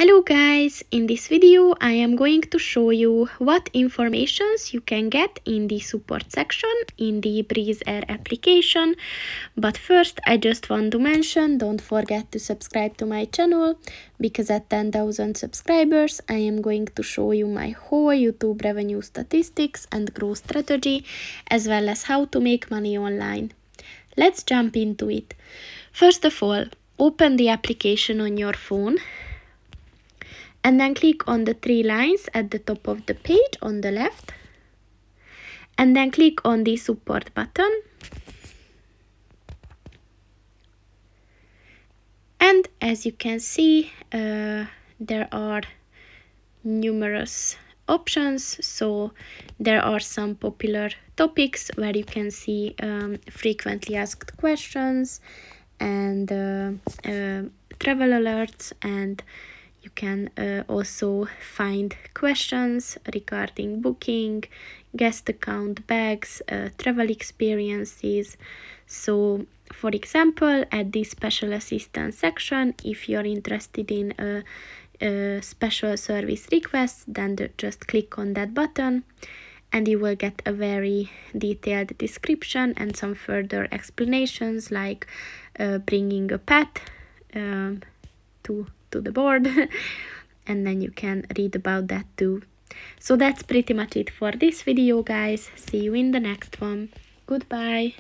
Hello guys, in this video I am going to show you what informations you can get in the support section in the Breeze Air application. But first I just want to mention, don't forget to subscribe to my channel, because at 10,000 subscribers I am going to show you my whole YouTube revenue statistics and growth strategy, as well as how to make money online. Let's jump into it. First of all, open the application on your phone and then click on the three lines at the top of the page on the left, and then click on the support button, and as you can see there are numerous options. So there are some popular topics where you can see frequently asked questions and travel alerts, and you can also find questions regarding booking, guest account, bags, travel experiences. So for example, at this special assistance section, if you're interested in a special service request, then just click on that button and you will get a very detailed description and some further explanations, like bringing a pet to the board and then you can read about that too. So that's pretty much it for this video, guys. See you in the next one. Goodbye.